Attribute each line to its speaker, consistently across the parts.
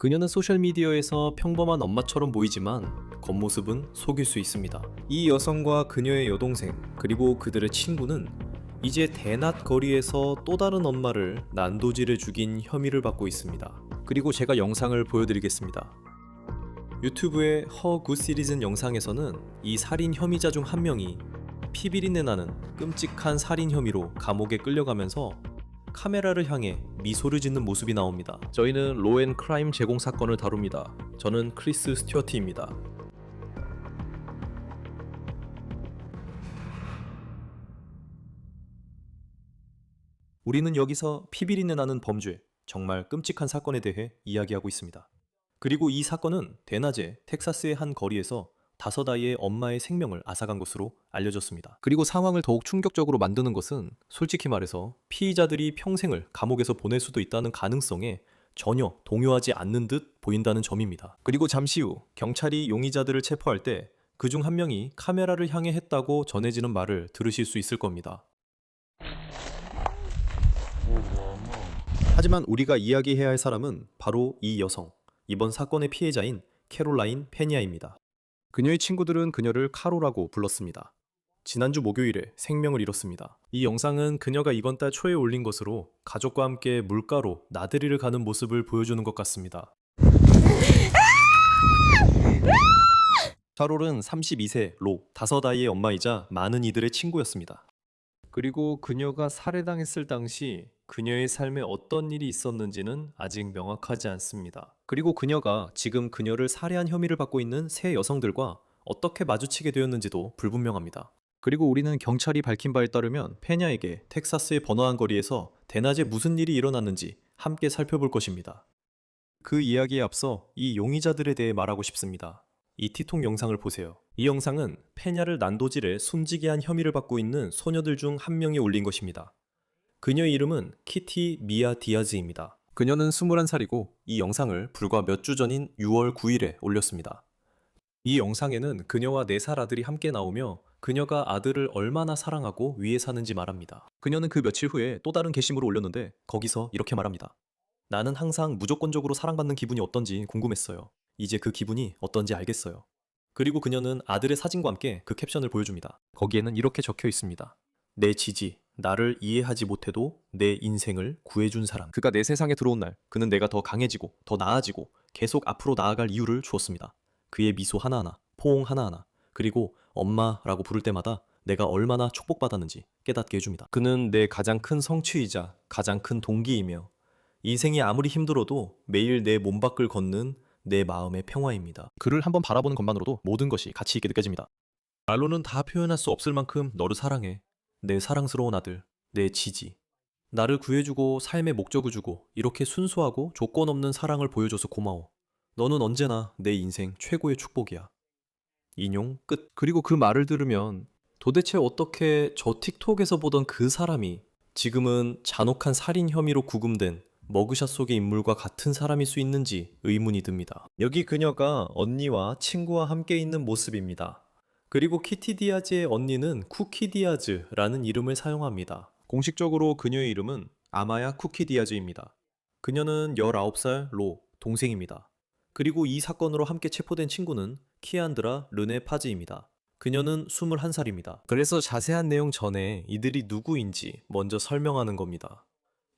Speaker 1: 그녀는 소셜미디어에서 평범한 엄마처럼 보이지만 겉모습은 속일 수 있습니다. 이 여성과 그녀의 여동생 그리고 그들의 친구는 이제 대낮 거리에서 또 다른 엄마를 난도질해 죽인 혐의를 받고 있습니다. 그리고 제가 영상을 보여드리겠습니다. 유튜브의 허 굿시리즌 영상에서는 이 살인 혐의자 중 한 명이 피비린내 나는 끔찍한 살인 혐의로 감옥에 끌려가면서 카메라를 향해 미소를 짓는 모습이 나옵니다. 저희는 로앤크라임 제공 사건을 다룹니다. 저는 크리스 스튜어트입니다. 우리는 여기서 피비린내 나는 범죄, 정말 끔찍한 사건에 대해 이야기하고 있습니다. 그리고 이 사건은 대낮에 텍사스의 한 거리에서 5아이의 엄마의 생명을 앗아간 것으로 알려졌습니다. 그리고 상황을 더욱 충격적으로 만드는 것은 솔직히 말해서 피의자들이 평생을 감옥에서 보낼 수도 있다는 가능성에 전혀 동요하지 않는 듯 보인다는 점입니다. 그리고 잠시 후 경찰이 용의자들을 체포할 때 그중 한 명이 카메라를 향해 했다고 전해지는 말을 들으실 수 있을 겁니다. 하지만 우리가 이야기해야 할 사람은 바로 이 여성, 이번 사건의 피해자인 캐롤라인 페니아입니다. 그녀의 친구들은 그녀를 카로라고 불렀습니다. 지난주 목요일에 생명을 잃었습니다. 이 영상은 그녀가 이번 달 초에 올린 것으로 가족과 함께 물가로 나들이를 가는 모습을 보여주는 것 같습니다. 카롤은 32세 로, 5아이의 엄마이자 많은 이들의 친구였습니다. 그리고 그녀가 살해당했을 당시 그녀의 삶에 어떤 일이 있었는지는 아직 명확하지 않습니다. 그리고 그녀가 지금 그녀를 살해한 혐의를 받고 있는 세 여성들과 어떻게 마주치게 되었는지도 불분명합니다. 그리고 우리는 경찰이 밝힌 바에 따르면 페냐에게 텍사스의 번화한 거리에서 대낮에 무슨 일이 일어났는지 함께 살펴볼 것입니다. 그 이야기에 앞서 이 용의자들에 대해 말하고 싶습니다. 이 티톡 영상을 보세요. 이 영상은 페냐를 난도질해 숨지게 한 혐의를 받고 있는 소녀들 중 한 명이 올린 것입니다. 그녀의 이름은 키티 미아 디아즈입니다. 그녀는 21살이고 이 영상을 불과 몇 주 전인 6월 9일에 올렸습니다. 이 영상에는 그녀와 4살 아들이 함께 나오며 그녀가 아들을 얼마나 사랑하고 위해 사는지 말합니다. 그녀는 그 며칠 후에 또 다른 게시물을 올렸는데 거기서 이렇게 말합니다. 나는 항상 무조건적으로 사랑받는 기분이 어떤지 궁금했어요. 이제 그 기분이 어떤지 알겠어요. 그리고 그녀는 아들의 사진과 함께 그 캡션을 보여줍니다. 거기에는 이렇게 적혀 있습니다. 내 지지, 나를 이해하지 못해도 내 인생을 구해준 사람. 그가 내 세상에 들어온 날, 그는 내가 더 강해지고 더 나아지고 계속 앞으로 나아갈 이유를 주었습니다. 그의 미소 하나하나, 포옹 하나하나, 그리고 엄마라고 부를 때마다 내가 얼마나 축복받았는지 깨닫게 해줍니다. 그는 내 가장 큰 성취이자 가장 큰 동기이며 인생이 아무리 힘들어도 매일 내 몸 밖을 걷는 내 마음의 평화입니다. 그를 한번 바라보는 것만으로도 모든 것이 가치 있게 느껴집니다. 말로는 다 표현할 수 없을 만큼 너를 사랑해. 내 사랑스러운 아들, 내 지지. 나를 구해주고 삶의 목적을 주고 이렇게 순수하고 조건 없는 사랑을 보여줘서 고마워. 너는 언제나 내 인생 최고의 축복이야. 인용 끝. 그리고 그 말을 들으면 도대체 어떻게 저 틱톡에서 보던 그 사람이 지금은 잔혹한 살인 혐의로 구금된 머그샷 속의 인물과 같은 사람일 수 있는지 의문이 듭니다. 여기 그녀가 언니와 친구와 함께 있는 모습입니다. 그리고 키티 디아즈의 언니는 쿠키 디아즈라는 이름을 사용합니다. 공식적으로 그녀의 이름은 아마야 쿠키 디아즈입니다. 그녀는 19살 로, 동생입니다. 그리고 이 사건으로 함께 체포된 친구는 키안드라 르네 파즈입니다. 그녀는 21살입니다. 그래서 자세한 내용 전에 이들이 누구인지 먼저 설명하는 겁니다.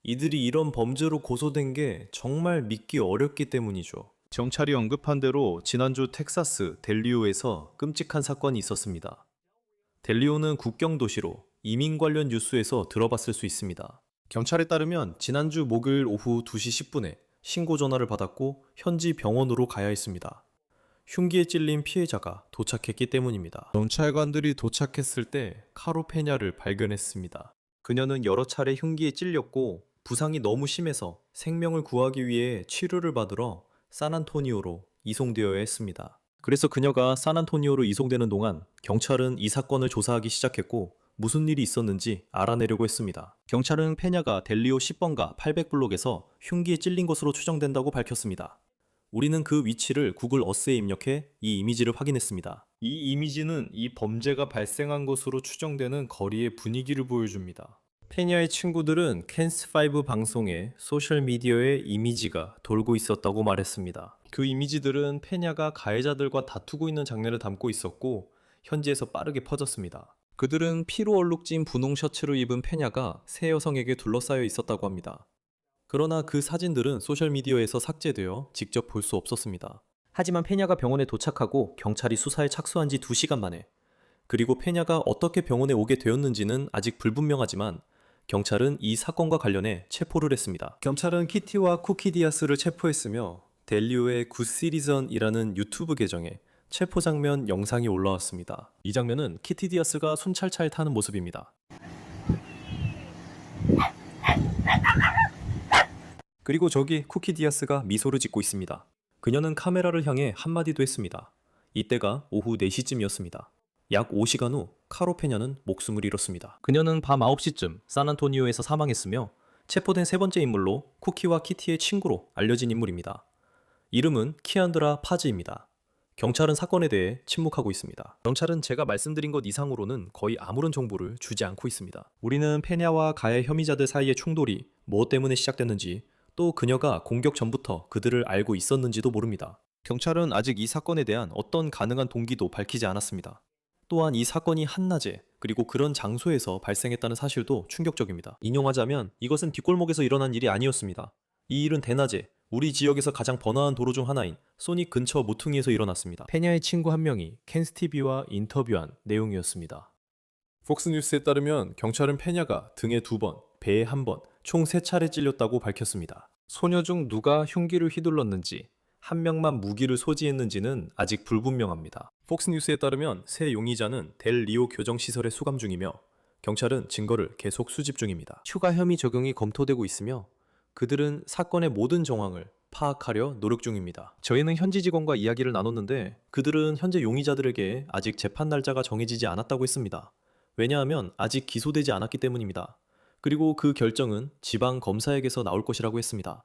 Speaker 1: 이들이 이런 범죄로 고소된 게 정말 믿기 어렵기 때문이죠. 경찰이 언급한 대로 지난주 텍사스 델리오에서 끔찍한 사건이 있었습니다. 델리오는 국경 도시로 이민 관련 뉴스에서 들어봤을 수 있습니다. 경찰에 따르면 지난주 목요일 오후 2시 10분에 신고 전화를 받았고 현지 병원으로 가야 했습니다. 흉기에 찔린 피해자가 도착했기 때문입니다. 경찰관들이 도착했을 때 카로 페냐를 발견했습니다. 그녀는 여러 차례 흉기에 찔렸고 부상이 너무 심해서 생명을 구하기 위해 치료를 받으러 산안토니오로 이송되어야 했습니다. 그래서 그녀가 산안토니오로 이송되는 동안 경찰은 이 사건을 조사하기 시작했고 무슨 일이 있었는지 알아내려고 했습니다. 경찰은 페냐가 델리오 10번가 800블록에서 흉기에 찔린 것으로 추정된다고 밝혔습니다. 우리는 그 위치를 구글 어스에 입력해 이 이미지를 확인했습니다. 이 이미지는 이 범죄가 발생한 것으로 추정되는 거리의 분위기를 보여줍니다. 페냐의 친구들은 캔스5 방송에 소셜미디어에 이미지가 돌고 있었다고 말했습니다. 그 이미지들은 페냐가 가해자들과 다투고 있는 장면을 담고 있었고 현지에서 빠르게 퍼졌습니다. 그들은 피로 얼룩진 분홍 셔츠를 입은 페냐가 세 여성에게 둘러싸여 있었다고 합니다. 그러나 그 사진들은 소셜미디어에서 삭제되어 직접 볼 수 없었습니다. 하지만 페냐가 병원에 도착하고 경찰이 수사에 착수한 지 2시간 만에, 그리고 페냐가 어떻게 병원에 오게 되었는지는 아직 불분명하지만 경찰은 이 사건과 관련해 체포를 했습니다. 경찰은 키티와 쿠키 디아스를 체포했으며 델리오의 굿시리전이라는 유튜브 계정에 체포 장면 영상이 올라왔습니다. 이 장면은 키티 디아스가 순찰차에 타는 모습입니다. 그리고 저기 쿠키 디아스가 미소를 짓고 있습니다. 그녀는 카메라를 향해 한마디도 했습니다. 이때가 오후 4시쯤이었습니다. 약 5시간 후 카로 페냐는 목숨을 잃었습니다. 그녀는 밤 9시쯤 산안토니오에서 사망했으며 체포된 세 번째 인물로 쿠키와 키티의 친구로 알려진 인물입니다. 이름은 키안드라 파즈입니다. 경찰은 사건에 대해 침묵하고 있습니다. 경찰은 제가 말씀드린 것 이상으로는 거의 아무런 정보를 주지 않고 있습니다. 우리는 페냐와 가해 혐의자들 사이의 충돌이 무엇 때문에 시작됐는지, 또 그녀가 공격 전부터 그들을 알고 있었는지도 모릅니다. 경찰은 아직 이 사건에 대한 어떤 가능한 동기도 밝히지 않았습니다. 또한 이 사건이 한낮에 그리고 그런 장소에서 발생했다는 사실도 충격적입니다. 인용하자면 이것은 뒷골목에서 일어난 일이 아니었습니다. 이 일은 대낮에 우리 지역에서 가장 번화한 도로 중 하나인 소닉 근처 모퉁이에서 일어났습니다. 페냐의 친구 한 명이 캔스티비와 인터뷰한 내용이었습니다. 폭스뉴스에 따르면 경찰은 페냐가 등에 2번, 배에 1번, 총 3차례 찔렸다고 밝혔습니다. 소녀 중 누가 흉기를 휘둘렀는지, 한 명만 무기를 소지했는지는 아직 불분명합니다. 폭스뉴스에 따르면 세 용의자는 델 리오 교정시설에 수감 중이며 경찰은 증거를 계속 수집 중입니다. 추가 혐의 적용이 검토되고 있으며 그들은 사건의 모든 정황을 파악하려 노력 중입니다. 저희는 현지 직원과 이야기를 나눴는데 그들은 현재 용의자들에게 아직 재판 날짜가 정해지지 않았다고 했습니다. 왜냐하면 아직 기소되지 않았기 때문입니다. 그리고 그 결정은 지방 검사에게서 나올 것이라고 했습니다.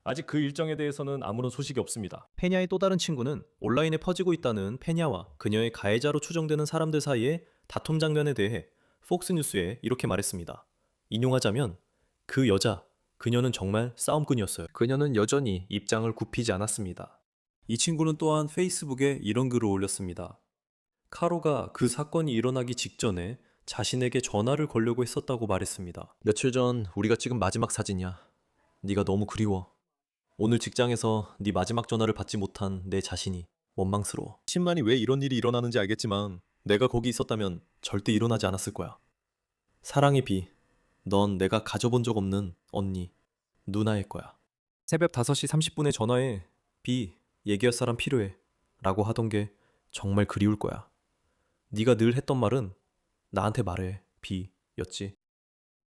Speaker 1: 아직 그 일정에 대해서는 아무런 소식이 없습니다. 페냐의 또 다른 친구는 온라인에 퍼지고 있다는 페냐와 그녀의 가해자로 추정되는 사람들 사이의 다툼 장면에 대해 폭스뉴스에 이렇게 말했습니다. 인용하자면 그 여자, 그녀는 정말 싸움꾼이었어요. 그녀는 여전히 입장을 굽히지 않았습니다. 이 친구는 또한 페이스북에 이런 글을 올렸습니다. 카로가 그 사건이 일어나기 직전에 자신에게 전화를 걸려고 했었다고 말했습니다. 며칠 전 우리가 찍은 마지막 사진이야. 네가 너무 그리워. 오늘 직장에서 네 마지막 전화를 받지 못한 내 자신이 원망스러워. 신만이 왜 이런 일이 일어나는지 알겠지만 내가 거기 있었다면 절대 일어나지 않았을 거야. 사랑의 비, 넌 내가 가져본 적 없는 언니, 누나일 거야. 새벽 5시 30분에 전화해. 비, 얘기할 사람 필요해. 라고 하던 게 정말 그리울 거야. 네가 늘 했던 말은 나한테 말해, 비, 였지.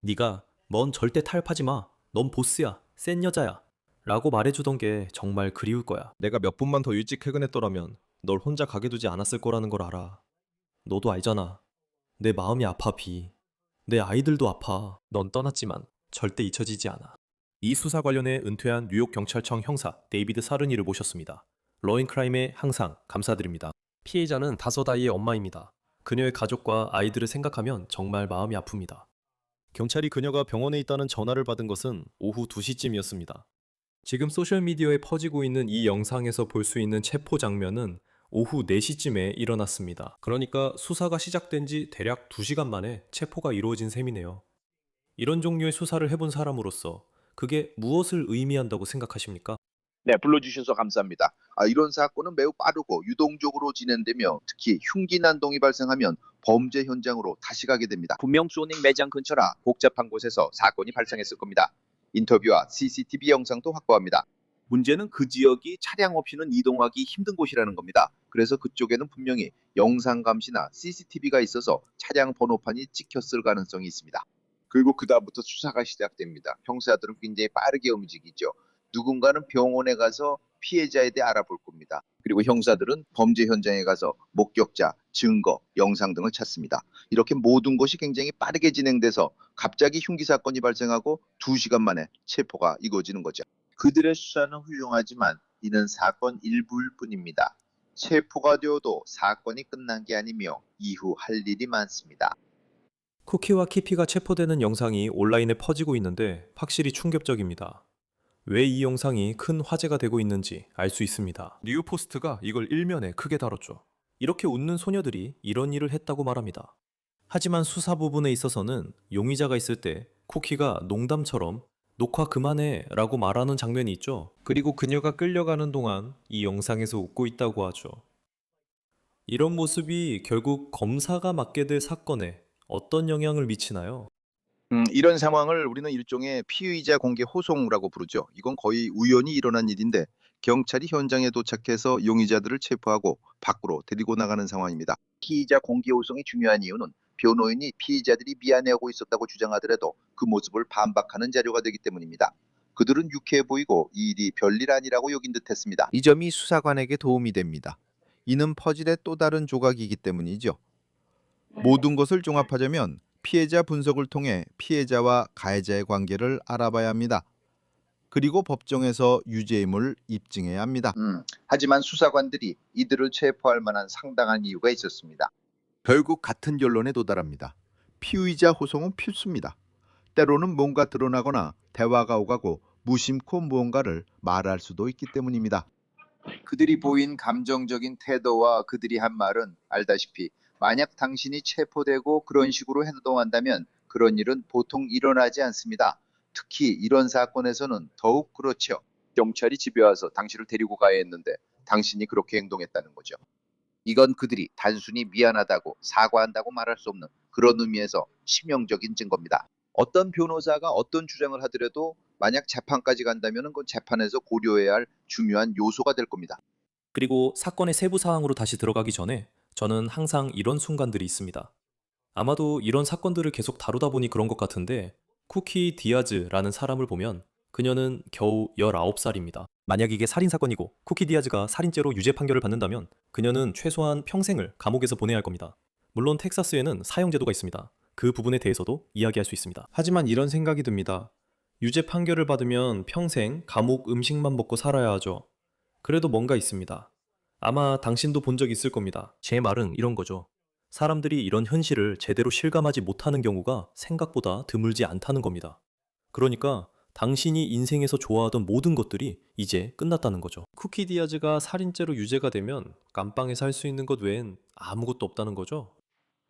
Speaker 1: 네가 넌 절대 타협하지 마. 넌 보스야. 센 여자야. 라고 말해주던 게 정말 그리울 거야. 내가 몇 분만 더 일찍 퇴근했더라면 널 혼자 가게 두지 않았을 거라는 걸 알아. 너도 알잖아. 내 마음이 아파, 비. 내 아이들도 아파. 넌 떠났지만 절대 잊혀지지 않아. 이 수사 관련해 은퇴한 뉴욕 경찰청 형사 데이비드 사르니를 모셨습니다. 러인크라임에 항상 감사드립니다. 피해자는 다서다이의 엄마입니다. 그녀의 가족과 아이들을 생각하면 정말 마음이 아픕니다. 경찰이 그녀가 병원에 있다는 전화를 받은 것은 오후 2시쯤이었습니다. 지금 소셜미디어에 퍼지고 있는 이 영상에서 볼 수 있는 체포 장면은 오후 4시쯤에 일어났습니다. 그러니까 수사가 시작된 지 대략 2시간 만에 체포가 이루어진 셈이네요. 이런 종류의 수사를 해본 사람으로서 그게 무엇을 의미한다고 생각하십니까?
Speaker 2: 네, 불러주셔서 감사합니다. 이런 사건은 매우 빠르고 유동적으로 진행되며 특히 흉기 난동이 발생하면 범죄 현장으로 다시 가게 됩니다. 분명 소닉 매장 근처라 복잡한 곳에서 사건이 발생했을 겁니다. 인터뷰와 CCTV 영상도 확보합니다. 문제는 그 지역이 차량 없이는 이동하기 힘든 곳이라는 겁니다. 그래서 그쪽에는 분명히 영상 감시나 CCTV가 있어서 차량 번호판이 찍혔을 가능성이 있습니다. 그리고 그다음부터 수사가 시작됩니다. 형사들은 굉장히 빠르게 움직이죠. 누군가는 병원에 가서 피해자에 대해 알아볼 겁니다. 그리고 형사들은 범죄 현장에 가서 목격자, 증거, 영상 등을 찾습니다. 이렇게 모든 것이 굉장히 빠르게 진행돼서 갑자기 흉기 사건이 발생하고 2시간 만에 체포가 이루어지는 거죠. 그들의 수사는 훌륭하지만 이는 사건 일부일 뿐입니다. 체포가 되어도 사건이 끝난 게 아니며 이후 할 일이 많습니다.
Speaker 1: 쿠키와 키피가 체포되는 영상이 온라인에 퍼지고 있는데 확실히 충격적입니다. 왜 이 영상이 큰 화제가 되고 있는지 알 수 있습니다. 뉴포스트가 이걸 일면에 크게 다뤘죠. 이렇게 웃는 소녀들이 이런 일을 했다고 말합니다. 하지만 수사 부분에 있어서는 용의자가 있을 때 쿠키가 농담처럼 녹화 그만해 라고 말하는 장면이 있죠. 그리고 그녀가 끌려가는 동안 이 영상에서 웃고 있다고 하죠. 이런 모습이 결국 검사가 맡게 될 사건에 어떤 영향을 미치나요?
Speaker 2: 이런 상황을 우리는 일종의 피의자 공개 호송이라고 부르죠. 이건 거의 우연히 일어난 일인데 경찰이 현장에 도착해서 용의자들을 체포하고 밖으로 데리고 나가는 상황입니다. 피의자 공개 호송이 중요한 이유는 변호인이 피의자들이 미안해하고 있었다고 주장하더라도 그 모습을 반박하는 자료가 되기 때문입니다. 그들은 유쾌해 보이고 이 일이 별일 아니라고 여긴 듯했습니다. 이 점이 수사관에게 도움이 됩니다. 이는 퍼즐의 또 다른 조각이기 때문이죠. 모든 것을 종합하자면 피해자 분석을 통해 피해자와 가해자의 관계를 알아봐야 합니다. 그리고 법정에서 유죄임을 입증해야 합니다. 하지만 수사관들이 이들을 체포할 만한 상당한 이유가 있었습니다. 결국 같은 결론에 도달합니다. 피의자 호송은 필수입니다. 때로는 뭔가 드러나거나 대화가 오가고 무심코 무언가를 말할 수도 있기 때문입니다. 그들이 보인 감정적인 태도와 그들이 한 말은 알다시피 만약 당신이 체포되고 그런 식으로 행동한다면 그런 일은 보통 일어나지 않습니다. 특히 이런 사건에서는 더욱 그렇죠. 경찰이 집에 와서 당신을 데리고 가야 했는데 당신이 그렇게 행동했다는 거죠. 이건 그들이 단순히 미안하다고 사과한다고 말할 수 없는 그런 의미에서 치명적인 증거입니다. 어떤 변호사가 어떤 주장을 하더라도 만약 재판까지 간다면 그건 재판에서 고려해야 할 중요한 요소가 될 겁니다.
Speaker 1: 그리고 사건의 세부 사항으로 다시 들어가기 전에 저는 항상 이런 순간들이 있습니다. 아마도 이런 사건들을 계속 다루다 보니 그런 것 같은데 쿠키 디아즈라는 사람을 보면 그녀는 겨우 19살입니다. 만약 이게 살인사건이고 쿠키 디아즈가 살인죄로 유죄 판결을 받는다면 그녀는 최소한 평생을 감옥에서 보내야 할 겁니다. 물론 텍사스에는 사형제도가 있습니다. 그 부분에 대해서도 이야기할 수 있습니다. 하지만 이런 생각이 듭니다. 유죄 판결을 받으면 평생 감옥 음식만 먹고 살아야 하죠. 그래도 뭔가 있습니다. 아마 당신도 본 적 있을 겁니다. 제 말은 이런 거죠. 사람들이 이런 현실을 제대로 실감하지 못하는 경우가 생각보다 드물지 않다는 겁니다. 그러니까 당신이 인생에서 좋아하던 모든 것들이 이제 끝났다는 거죠. 쿠키 디아즈가 살인죄로 유죄가 되면 감방에 살 수 있는 것 외엔 아무것도 없다는 거죠.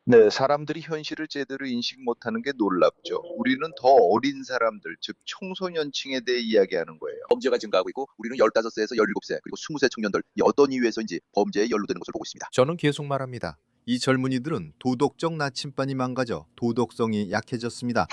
Speaker 2: 네, 사람들이 현실을 제대로 인식 못하는 게 놀랍죠. 우리는 더 어린 사람들, 즉 청소년층에 대해 이야기하는 거예요. 범죄가 증가하고 있고 우리는 15세에서 17세 그리고 20세 청년들 이 어떤 이유에서인지 범죄에 연루되는 것을 보고 있습니다. 저는 계속 말합니다. 이 젊은이들은 도덕적 나침반이 망가져 도덕성이 약해졌습니다.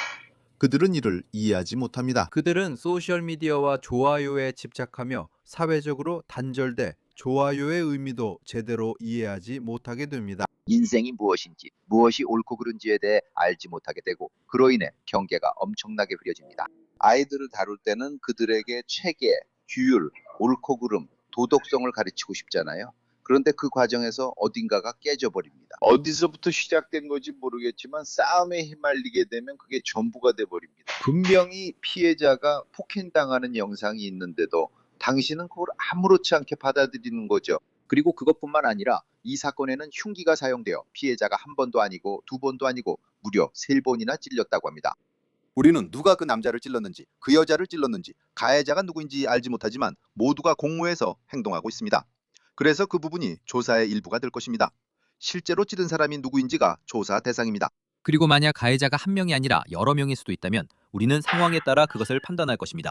Speaker 2: 그들은 이를 이해하지 못합니다. 그들은 소셜미디어와 좋아요에 집착하며 사회적으로 단절돼 좋아요의 의미도 제대로 이해하지 못하게 됩니다. 인생이 무엇인지, 무엇이 옳고 그른지에 대해 알지 못하게 되고 그로 인해 경계가 엄청나게 흐려집니다. 아이들을 다룰 때는 그들에게 체계, 규율, 옳고 그름, 도덕성을 가르치고 싶잖아요. 그런데 그 과정에서 어딘가가 깨져버립니다. 어디서부터 시작된 건지 모르겠지만 싸움에 휘말리게 되면 그게 전부가 돼버립니다. 분명히 피해자가 폭행당하는 영상이 있는데도 당신은 그걸 아무렇지 않게 받아들이는 거죠. 그리고 그것뿐만 아니라 이 사건에는 흉기가 사용되어 피해자가 한 번도 아니고 두 번도 아니고 무려 3번이나 찔렸다고 합니다. 우리는 누가 그 남자를 찔렀는지, 그 여자를 찔렀는지, 가해자가 누구인지 알지 못하지만 모두가 공모해서 행동하고 있습니다. 그래서 그 부분이 조사의 일부가 될 것입니다. 실제로 찌른 사람이 누구인지가 조사 대상입니다.
Speaker 3: 그리고 만약 가해자가 한 명이 아니라 여러 명일 수도 있다면 우리는 상황에 따라 그것을 판단할 것입니다.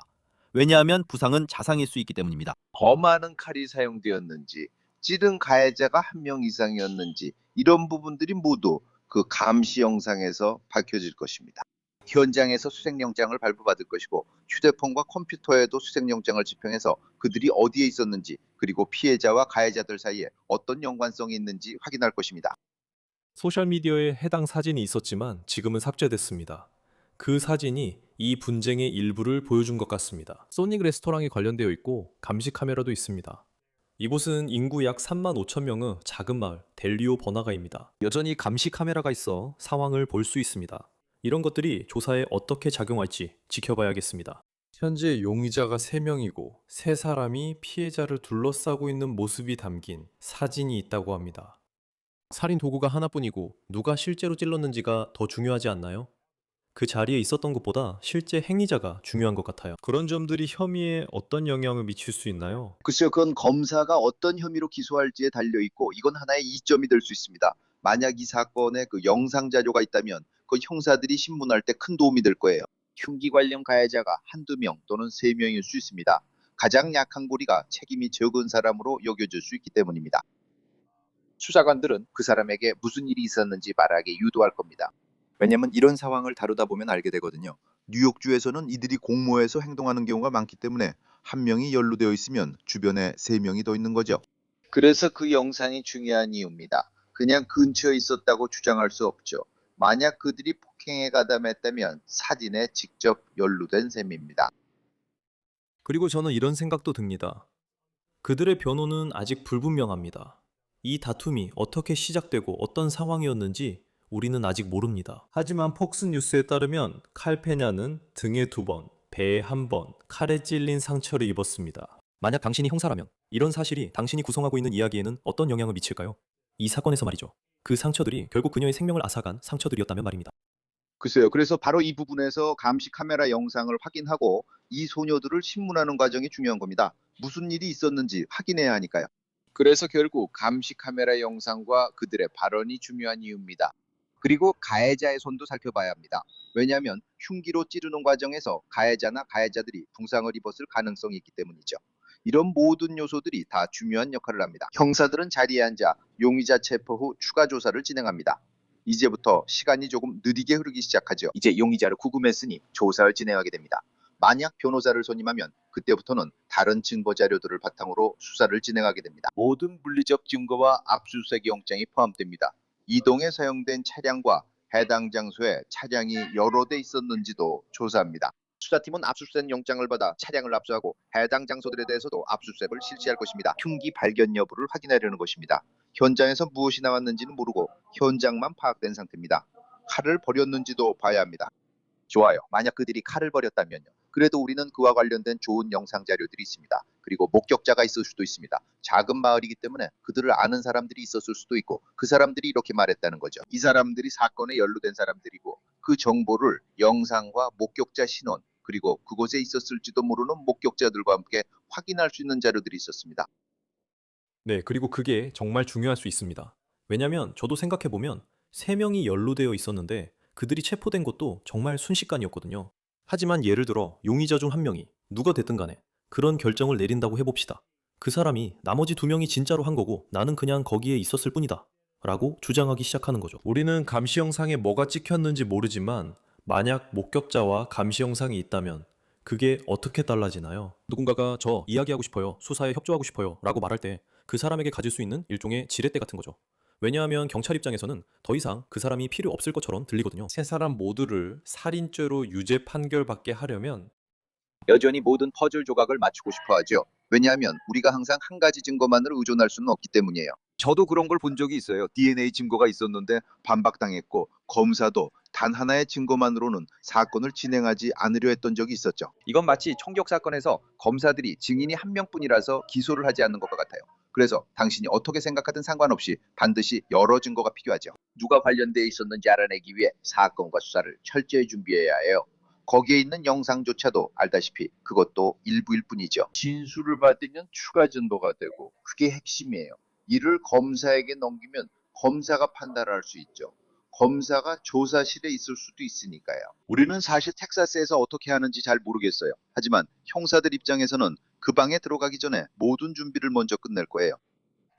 Speaker 3: 왜냐하면 부상은 자상일 수 있기 때문입니다.
Speaker 2: 더 많은 칼이 사용되었는지, 찌른 가해자가 한 명 이상이었는지 이런 부분들이 모두 그 감시 영상에서 밝혀질 것입니다. 현장에서 수색영장을 발부받을 것이고 휴대폰과 컴퓨터에도 수색영장을 집행해서 그들이 어디에 있었는지 그리고 피해자와 가해자들 사이에 어떤 연관성이 있는지 확인할 것입니다.
Speaker 1: 소셜미디어에 해당 사진이 있었지만 지금은 삭제됐습니다. 그 사진이 이 분쟁의 일부를 보여준 것 같습니다. 소닉 레스토랑이 관련되어 있고 감시 카메라도 있습니다. 이곳은 인구 약 3만 5천 명의 작은 마을 델리오 버나가입니다. 여전히 감시 카메라가 있어 상황을 볼 수 있습니다. 이런 것들이 조사에 어떻게 작용할지 지켜봐야겠습니다. 현재 용의자가 3명이고 3사람이 피해자를 둘러싸고 있는 모습이 담긴 사진이 있다고 합니다. 살인 도구가 하나뿐이고 누가 실제로 찔렀는지가 더 중요하지 않나요? 그 자리에 있었던 것보다 실제 행위자가 중요한 것 같아요. 그런 점들이 혐의에 어떤 영향을 미칠 수 있나요?
Speaker 2: 글쎄요, 그건 검사가 어떤 혐의로 기소할지에 달려 있고 이건 하나의 이점이 될 수 있습니다. 만약 이 사건에 그 영상 자료가 있다면 그 형사들이 신문할 때 큰 도움이 될 거예요. 흉기 관련 가해자가 한두 명 또는 세 명일 수 있습니다. 가장 약한 고리가 책임이 적은 사람으로 여겨질 수 있기 때문입니다. 수사관들은 그 사람에게 무슨 일이 있었는지 말하게 유도할 겁니다. 왜냐하면 이런 상황을 다루다 보면 알게 되거든요. 뉴욕주에서는 이들이 공모해서 행동하는 경우가 많기 때문에 한 명이 연루되어 있으면 주변에 세 명이 더 있는 거죠. 그래서 그 영상이 중요한 이유입니다. 그냥 근처에 있었다고 주장할 수 없죠. 만약 그들이 폭행에 가담했다면 사진에 직접 연루된 셈입니다.
Speaker 1: 그리고 저는 이런 생각도 듭니다. 그들의 변호는 아직 불분명합니다. 이 다툼이 어떻게 시작되고 어떤 상황이었는지 우리는 아직 모릅니다. 하지만 폭스뉴스에 따르면 칼페냐는 등에 2번, 배에 1번, 칼에 찔린 상처를 입었습니다. 만약 당신이 형사라면 이런 사실이 당신이 구성하고 있는 이야기에는 어떤 영향을 미칠까요? 이 사건에서 말이죠. 그 상처들이 결국 그녀의 생명을 앗아간 상처들이었다면 말입니다.
Speaker 2: 글쎄요. 그래서 바로 이 부분에서 감시 카메라 영상을 확인하고 이 소녀들을 신문하는 과정이 중요한 겁니다. 무슨 일이 있었는지 확인해야 하니까요. 그래서 결국 감시 카메라 영상과 그들의 발언이 중요한 이유입니다. 그리고 가해자의 손도 살펴봐야 합니다. 왜냐하면 흉기로 찌르는 과정에서 가해자나 가해자들이 부상을 입었을 가능성이 있기 때문이죠. 이런 모든 요소들이 다 중요한 역할을 합니다. 형사들은 자리에 앉아 용의자 체포 후 추가 조사를 진행합니다. 이제부터 시간이 조금 느리게 흐르기 시작하죠. 이제 용의자를 구금했으니 조사를 진행하게 됩니다. 만약 변호사를 선임하면 그때부터는 다른 증거 자료들을 바탕으로 수사를 진행하게 됩니다. 모든 물리적 증거와 압수수색 영장이 포함됩니다. 이동에 사용된 차량과 해당 장소에 차량이 여러 대 있었는지도 조사합니다. 수사팀은 압수수색 영장을 받아 차량을 압수하고 해당 장소들에 대해서도 압수수색을 실시할 것입니다. 흉기 발견 여부를 확인하려는 것입니다. 현장에서 무엇이 나왔는지는 모르고 현장만 파악된 상태입니다. 칼을 버렸는지도 봐야 합니다. 좋아요. 만약 그들이 칼을 버렸다면요. 그래도 우리는 그와 관련된 좋은 영상 자료들이 있습니다. 그리고 목격자가 있을 수도 있습니다. 작은 마을이기 때문에 그들을 아는 사람들이 있었을 수도 있고 그 사람들이 이렇게 말했다는 거죠. 이 사람들이 사건에 연루된 사람들이고 그 정보를 영상과 목격자 신원 그리고 그곳에 있었을지도 모르는 목격자들과 함께 확인할 수 있는 자료들이 있었습니다.
Speaker 1: 네, 그리고 그게 정말 중요할 수 있습니다. 왜냐면 저도 생각해보면 3명이 연루되어 있었는데 그들이 체포된 것도 정말 순식간이었거든요. 하지만 예를 들어 용의자 중 1명이 누가 됐든 간에 그런 결정을 내린다고 해봅시다. 그 사람이 나머지 2명이 진짜로 한 거고 나는 그냥 거기에 있었을 뿐이다 라고 주장하기 시작하는 거죠. 우리는 감시 영상에 뭐가 찍혔는지 모르지만 만약 목격자와 감시 영상이 있다면 그게 어떻게 달라지나요? 누군가가 저 이야기하고 싶어요, 수사에 협조하고 싶어요 라고 말할 때 그 사람에게 가질 수 있는 일종의 지렛대 같은 거죠. 왜냐하면 경찰 입장에서는 더 이상 그 사람이 필요 없을 것처럼 들리거든요. 세 사람 모두를 살인죄로 유죄 판결받게 하려면
Speaker 2: 여전히 모든 퍼즐 조각을 맞추고 싶어 하죠. 왜냐하면 우리가 항상 한 가지 증거만으로 의존할 수는 없기 때문이에요. 저도 그런 걸 본 적이 있어요. DNA 증거가 있었는데 반박당했고 검사도 단 하나의 증거만으로는 사건을 진행하지 않으려 했던 적이 있었죠. 이건 마치 총격 사건에서 검사들이 증인이 한 명뿐이라서 기소를 하지 않는 것과 같아요. 그래서 당신이 어떻게 생각하든 상관없이 반드시 여러 증거가 필요하죠. 누가 관련되어 있었는지 알아내기 위해 사건과 수사를 철저히 준비해야 해요. 거기에 있는 영상조차도 알다시피 그것도 일부일 뿐이죠. 진술을 받으면 추가 증거가 되고 그게 핵심이에요. 이를 검사에게 넘기면 검사가 판단할 수 있죠. 검사가 조사실에 있을 수도 있으니까요. 우리는 사실 텍사스에서 어떻게 하는지 잘 모르겠어요. 하지만 형사들 입장에서는 그 방에 들어가기 전에 모든 준비를 먼저 끝낼 거예요.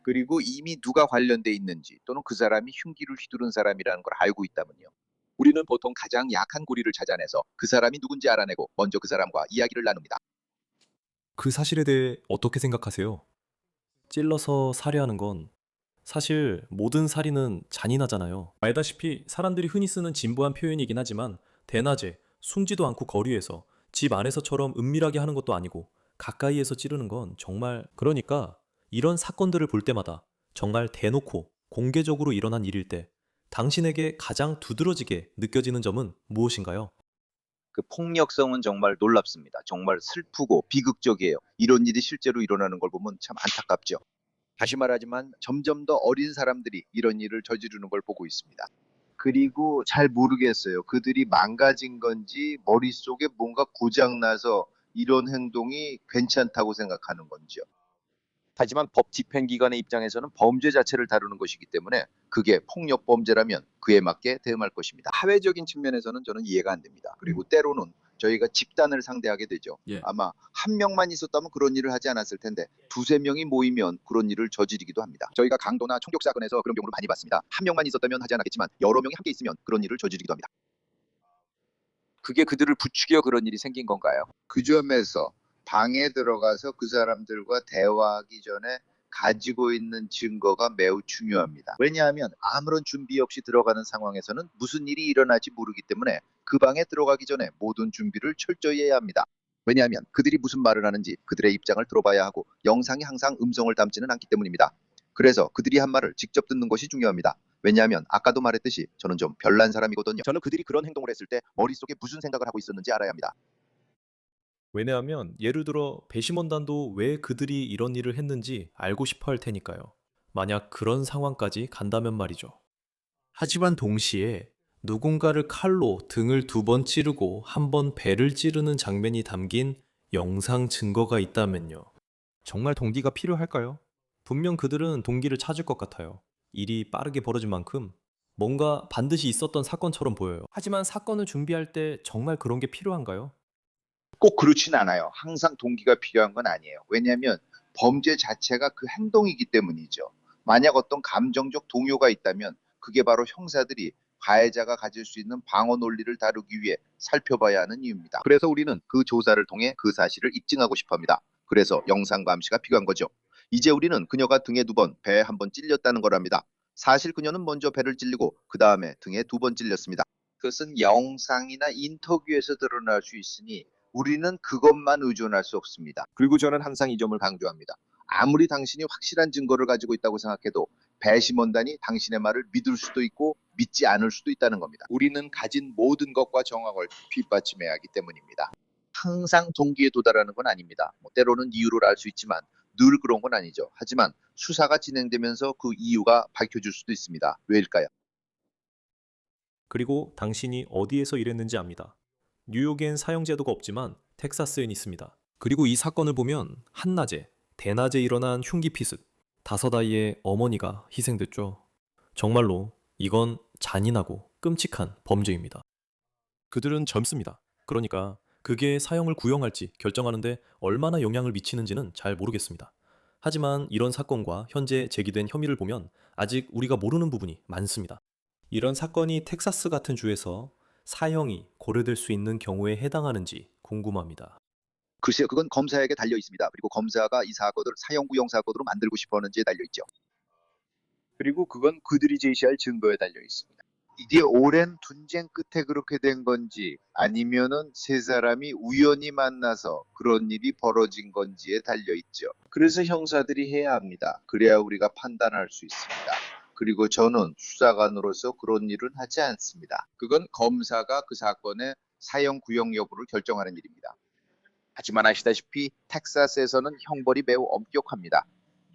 Speaker 2: 그리고 이미 누가 관련돼 있는지 또는 그 사람이 흉기를 휘두른 사람이라는 걸 알고 있다면요. 우리는 보통 가장 약한 고리를 찾아내서 그 사람이 누군지 알아내고 먼저 그 사람과 이야기를 나눕니다.
Speaker 1: 그 사실에 대해 어떻게 생각하세요? 찔러서 살해하는 건 사실 모든 살인은 잔인하잖아요. 알다시피 사람들이 흔히 쓰는 진부한 표현이긴 하지만 대낮에 숨지도 않고 거리에서 집 안에서처럼 은밀하게 하는 것도 아니고 가까이에서 찌르는 건 정말 그러니까 이런 사건들을 볼 때마다 정말 대놓고 공개적으로 일어난 일일 때 당신에게 가장 두드러지게 느껴지는 점은 무엇인가요?
Speaker 2: 그 폭력성은 정말 놀랍습니다. 정말 슬프고 비극적이에요. 이런 일이 실제로 일어나는 걸 보면 참 안타깝죠. 다시 말하지만 점점 더 어린 사람들이 이런 일을 저지르는 걸 보고 있습니다. 그리고 잘 모르겠어요. 그들이 망가진 건지 머릿속에 뭔가 고장나서 이런 행동이 괜찮다고 생각하는 건지요. 하지만 법 집행기관의 입장에서는 범죄 자체를 다루는 것이기 때문에 그게 폭력 범죄라면 그에 맞게 대응할 것입니다. 사회적인 측면에서는 저는 이해가 안 됩니다. 그리고 때로는 저희가 집단을 상대하게 되죠.
Speaker 1: 예.
Speaker 2: 아마 한 명만 있었다면 그런 일을 하지 않았을 텐데 두세 명이 모이면 그런 일을 저지르기도 합니다. 저희가 강도나 총격 사건에서 그런 경우를 많이 봤습니다. 한 명만 있었다면 하지 않았겠지만 여러 명이 함께 있으면 그런 일을 저지르기도 합니다. 그게 그들을 부추겨 그런 일이 생긴 건가요? 그 점에서 방에 들어가서 그 사람들과 대화하기 전에 가지고 있는 증거가 매우 중요합니다. 왜냐하면 아무런 준비 없이 들어가는 상황에서는 무슨 일이 일어날지 모르기 때문에 그 방에 들어가기 전에 모든 준비를 철저히 해야 합니다. 왜냐하면 그들이 무슨 말을 하는지 그들의 입장을 들어봐야 하고 영상이 항상 음성을 담지는 않기 때문입니다. 그래서 그들이 한 말을 직접 듣는 것이 중요합니다. 왜냐하면 아까도 말했듯이 저는 좀 별난 사람이거든요. 저는 그들이 그런 행동을 했을 때 머릿속에 무슨 생각을 하고 있었는지 알아야 합니다.
Speaker 1: 왜냐하면 예를 들어 배심원단도 왜 그들이 이런 일을 했는지 알고 싶어 할 테니까요. 만약 그런 상황까지 간다면 말이죠. 하지만 동시에 누군가를 칼로 등을 2번 찌르고 1번 배를 찌르는 장면이 담긴 영상 증거가 있다면요. 정말 동기가 필요할까요? 분명 그들은 동기를 찾을 것 같아요. 일이 빠르게 벌어진 만큼 뭔가 반드시 있었던 사건처럼 보여요. 하지만 사건을 준비할 때 정말 그런 게 필요한가요?
Speaker 2: 꼭 그렇진 않아요. 항상 동기가 필요한 건 아니에요. 왜냐하면 범죄 자체가 그 행동이기 때문이죠. 만약 어떤 감정적 동요가 있다면 그게 바로 형사들이 가해자가 가질 수 있는 방어 논리를 다루기 위해 살펴봐야 하는 이유입니다. 그래서 우리는 그 조사를 통해 그 사실을 입증하고 싶어 합니다. 그래서 영상 감시가 필요한 거죠. 이제 우리는 그녀가 등에 2번, 배에 1번 찔렸다는 거랍니다. 사실 그녀는 먼저 배를 찔리고 그 다음에 등에 2번 찔렸습니다. 그것은 영상이나 인터뷰에서 드러날 수 있으니 우리는 그것만 의존할 수 없습니다. 그리고 저는 항상 이 점을 강조합니다. 아무리 당신이 확실한 증거를 가지고 있다고 생각해도 배심원단이 당신의 말을 믿을 수도 있고 믿지 않을 수도 있다는 겁니다. 우리는 가진 모든 것과 정황을 뒷받침해야 하기 때문입니다. 항상 동기에 도달하는 건 아닙니다. 때로는 이유를 알 수 있지만 늘 그런 건 아니죠. 하지만 수사가 진행되면서 그 이유가 밝혀질 수도 있습니다. 왜일까요?
Speaker 1: 그리고 당신이 어디에서 일했는지 압니다. 뉴욕엔 사형제도가 없지만 텍사스엔 있습니다. 그리고 이 사건을 보면 한낮에, 대낮에 일어난 흉기 피습, 5아이의 어머니가 희생됐죠. 정말로 이건 잔인하고 끔찍한 범죄입니다. 그들은 젊습니다. 그러니까 그게 사형을 구형할지 결정하는데 얼마나 영향을 미치는지는 잘 모르겠습니다. 하지만 이런 사건과 현재 제기된 혐의를 보면 아직 우리가 모르는 부분이 많습니다. 이런 사건이 텍사스 같은 주에서 사형이 고려될 수 있는 경우에 해당하는지 궁금합니다.
Speaker 2: 글쎄요, 그건 검사에게 달려 있습니다. 그리고 검사가 이 사건을 사형 구형 사건으로 만들고 싶어 하는지에 달려 있죠. 그리고 그건 그들이 제시할 증거에 달려 있습니다. 이게 오랜 분쟁 끝에 그렇게 된 건지 아니면은 세 사람이 우연히 만나서 그런 일이 벌어진 건지에 달려 있죠. 그래서 형사들이 해야 합니다. 그래야 우리가 판단할 수 있습니다. 그리고 저는 수사관으로서 그런 일은 하지 않습니다. 그건 검사가 그 사건의 사형 구형 여부를 결정하는 일입니다. 하지만 아시다시피 텍사스에서는 형벌이 매우 엄격합니다.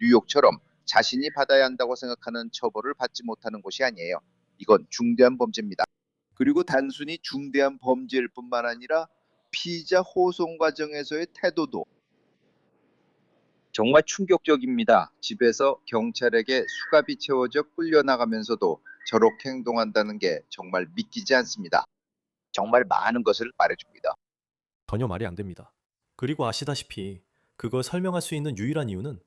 Speaker 2: 뉴욕처럼 자신이 받아야 한다고 생각하는 처벌을 받지 못하는 곳이 아니에요. 이건 중대한 범죄입니다. 그리고 단순히 중대한 범죄일 뿐만 아니라 피의자 호송 과정에서의 태도도 정말 충격적입니다. 집에서 경찰에게 수갑이 채워져 끌려나가면서도 저렇게 행동한다는 게 정말 믿기지 않습니다. 정말 많은 것을 말해줍니다.
Speaker 1: 전혀 말이 안 됩니다. 그리고 아시다시피 그걸 설명할 수 있는 유일한 이유는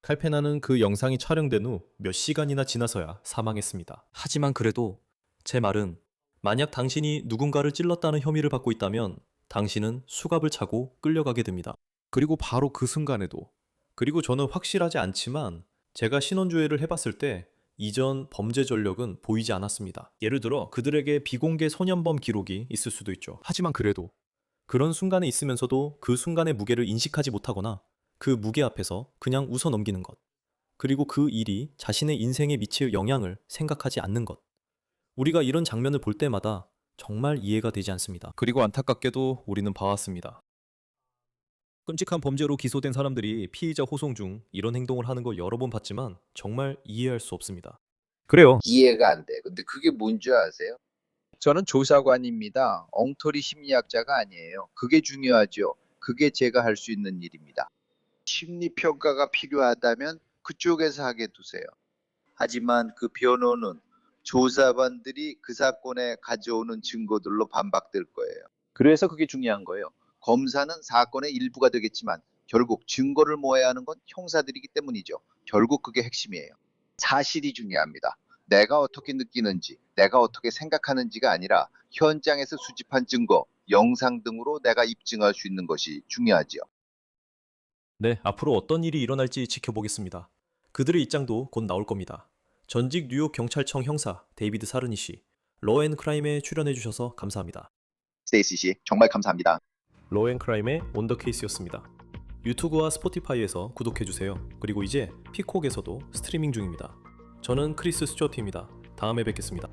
Speaker 1: 칼페나는 그 영상이 촬영된 후 몇 시간이나 지나서야 사망했습니다. 하지만 그래도 제 말은 만약 당신이 누군가를 찔렀다는 혐의를 받고 있다면 당신은 수갑을 차고 끌려가게 됩니다. 그리고 바로 그 순간에도 그리고 저는 확실하지 않지만 제가 신원조회를 해봤을 때 이전 범죄 전력은 보이지 않았습니다. 예를 들어 그들에게 비공개 소년범 기록이 있을 수도 있죠. 하지만 그래도 그런 순간에 있으면서도 그 순간의 무게를 인식하지 못하거나 그 무게 앞에서 그냥 웃어 넘기는 것. 그리고 그 일이 자신의 인생에 미칠 영향을 생각하지 않는 것. 우리가 이런 장면을 볼 때마다 정말 이해가 되지 않습니다. 그리고 안타깝게도 우리는 봐왔습니다. 끔찍한 범죄로 기소된 사람들이 피의자 호송 중 이런 행동을 하는 거 여러 번 봤지만 정말 이해할 수 없습니다. 그래요.
Speaker 2: 이해가 안 돼. 근데 그게 뭔지 아세요? 저는 조사관입니다. 엉터리 심리학자가 아니에요. 그게 중요하죠. 그게 제가 할 수 있는 일입니다. 심리평가가 필요하다면 그쪽에서 하게 두세요. 하지만 그 변호는 조사관들이 그 사건에 가져오는 증거들로 반박될 거예요. 그래서 그게 중요한 거예요. 검사는 사건의 일부가 되겠지만 결국 증거를 모아야 하는 건 형사들이기 때문이죠. 결국 그게 핵심이에요. 사실이 중요합니다. 내가 어떻게 느끼는지, 내가 어떻게 생각하는지가 아니라 현장에서 수집한 증거, 영상 등으로 내가 입증할 수 있는 것이 중요하지요.
Speaker 1: 네, 앞으로 어떤 일이 일어날지 지켜보겠습니다. 그들의 입장도 곧 나올 겁니다. 전직 뉴욕 경찰청 형사 데이비드 사르니 씨, 러앤크라임에 출연해 주셔서 감사합니다.
Speaker 2: 스테이시 씨, 정말 감사합니다.
Speaker 1: 러앤크라임의 온더 케이스였습니다. 유튜브와 스포티파이에서 구독해 주세요. 그리고 이제 피콕에서도 스트리밍 중입니다. 저는 크리스 스튜어트입니다. 다음에 뵙겠습니다.